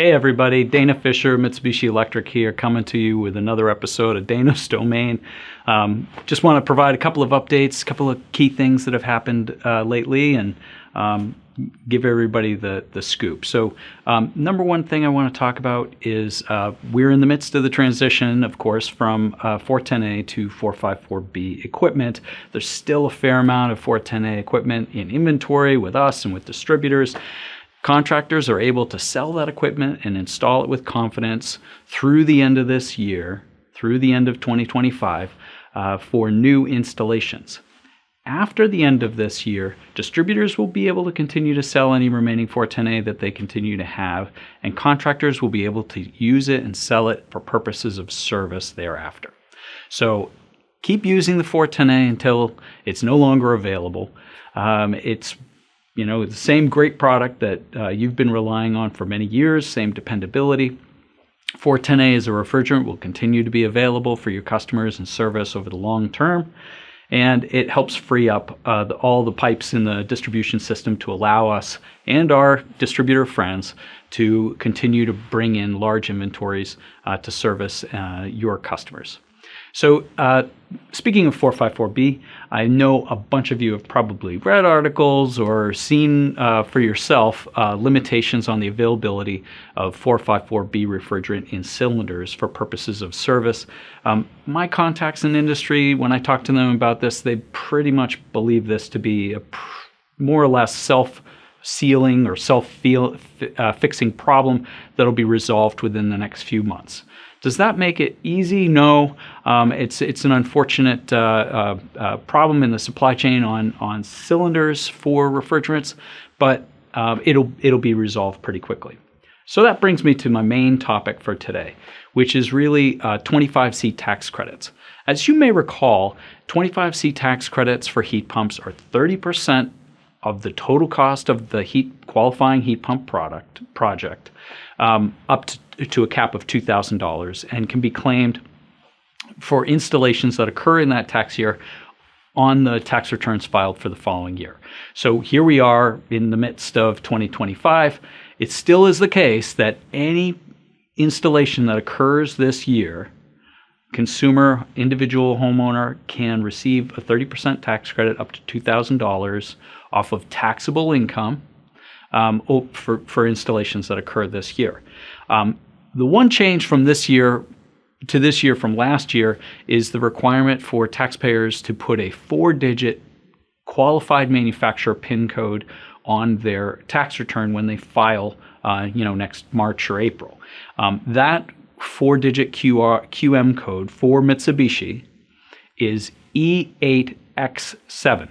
Hey everybody, Dana Fisher, Mitsubishi Electric here, coming to you with another episode of Dana's Domain. Just want to provide a couple of updates, a couple of key things that have happened lately, and give everybody the scoop. So number one thing I want to talk about is we're in the midst of the transition, of course, from 410A to 454B equipment. There's still a fair amount of 410A equipment in inventory with us and with distributors. Contractors are able to sell that equipment and install it with confidence through the end of this year, through the end of 2025, for new installations. After the end of this year, distributors will be able to continue to sell any remaining 410A that they continue to have, and contractors will be able to use it and sell it for purposes of service thereafter. So keep using the 410A until it's no longer available. It's the same great product that you've been relying on for many years, same dependability. 410A as a refrigerant will continue to be available for your customers and service over the long term. And it helps free up all the pipes in the distribution system to allow us and our distributor friends to continue to bring in large inventories to service your customers. So speaking of 454B, I know a bunch of you have probably read articles or seen for yourself limitations on the availability of 454B refrigerant in cylinders for purposes of service. My contacts in industry, when I talk to them about this, they pretty much believe this to be a more or less self-sealing or self-fixing problem that'll be resolved within the next few months. Does that make it easy? No. It's an unfortunate problem in the supply chain on cylinders for refrigerants, but it'll be resolved pretty quickly. So that brings me to my main topic for today, which is really 25C tax credits. As you may recall, 25C tax credits for heat pumps are 30% of the total cost of the qualifying heat pump project, up to a cap of $2,000, and can be claimed for installations that occur in that tax year on the tax returns filed for the following year. So here we are in the midst of 2025. It still is the case that any installation that occurs this year, consumer, individual homeowner can receive a 30% tax credit up to $2,000 off of taxable income for installations that occur this year. The one change from this year to this year from last year is the requirement for taxpayers to put a 4-digit qualified manufacturer PIN code on their tax return when they file, next March or April. That 4-digit QM code for Mitsubishi is E8X7.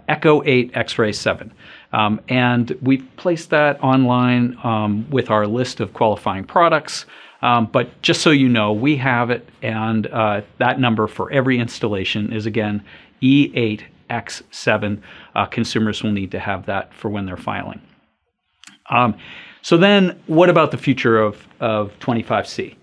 Echo 8 X-ray 7. And we've placed that online with our list of qualifying products. But just so you know, we have it, and that number for every installation is, again, E8X7. Consumers will need to have that for when they're filing. So then, what about the future of 25C?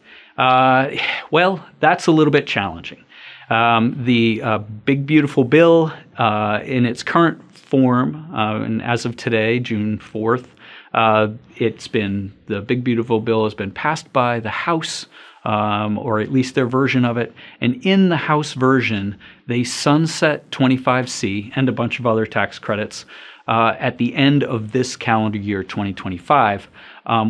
Well, that's a little bit challenging. The Big Beautiful Bill in its current form, and as of today, June 4th, the Big Beautiful Bill has been passed by the House, or at least their version of it. And in the House version, they sunset 25C and a bunch of other tax credits at the end of this calendar year, 2025,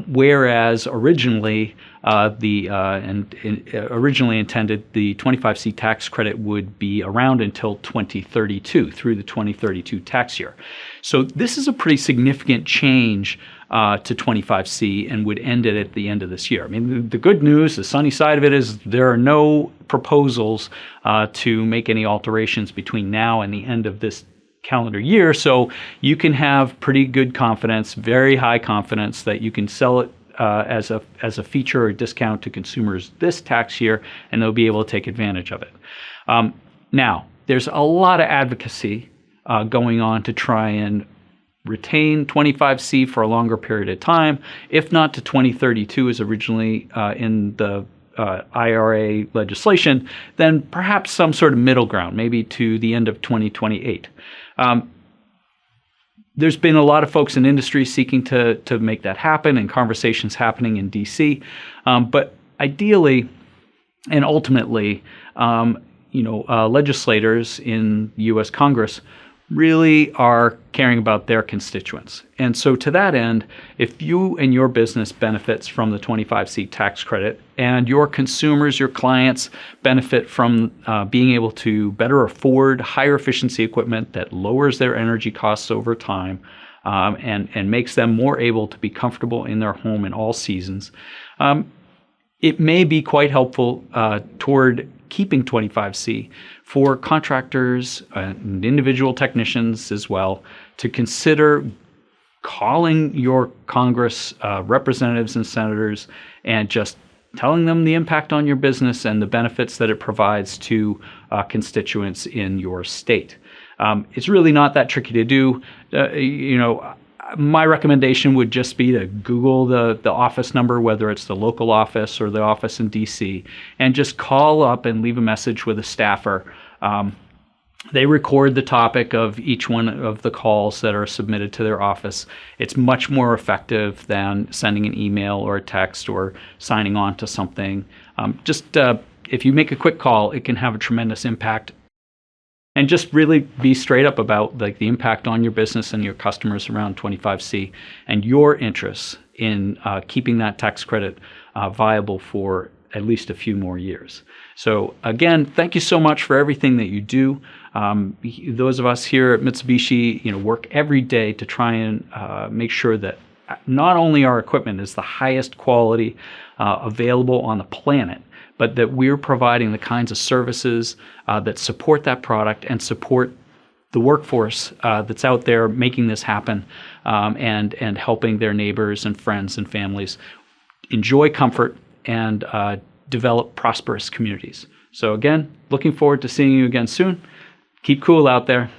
whereas originally originally intended the 25C tax credit would be around until 2032, through the 2032 tax year. So this is a pretty significant change to 25C and would end it at the end of this year. I mean, the good news, the sunny side of it, is there are no proposals to make any alterations between now and the end of this calendar year, so you can have pretty good confidence, very high confidence, that you can sell it as a feature or discount to consumers this tax year, and they'll be able to take advantage of it. Now, there's a lot of advocacy going on to try and retain 25C for a longer period of time, if not to 2032 as originally in the IRA legislation, then perhaps some sort of middle ground, maybe to the end of 2028. there's been a lot of folks in industry seeking to make that happen, and conversations happening in DC. But ideally and ultimately, legislators in U.S. Congress really are caring about their constituents. And so to that end, if you and your business benefits from the 25C tax credit, and your consumers, your clients, benefit from being able to better afford higher efficiency equipment that lowers their energy costs over time, and makes them more able to be comfortable in their home in all seasons, it may be quite helpful toward keeping 25C for contractors and individual technicians as well to consider calling your Congress representatives and senators and just telling them the impact on your business and the benefits that it provides to constituents in your state. It's really not that tricky to do. My recommendation would just be to Google the office number, whether it's the local office or the office in DC, and just call up and leave a message with a staffer. They record the topic of each one of the calls that are submitted to their office. It's much more effective than sending an email or a text or signing on to something. If you make a quick call, it can have a tremendous impact. And just really be straight up about the impact on your business and your customers around 25C and your interests in keeping that tax credit viable for at least a few more years. So again, thank you so much for everything that you do. Those of us here at Mitsubishi, work every day to try and make sure that not only our equipment is the highest quality available on the planet, but that we're providing the kinds of services that support that product and support the workforce that's out there making this happen, and helping their neighbors and friends and families enjoy comfort and develop prosperous communities. So again, looking forward to seeing you again soon. Keep cool out there.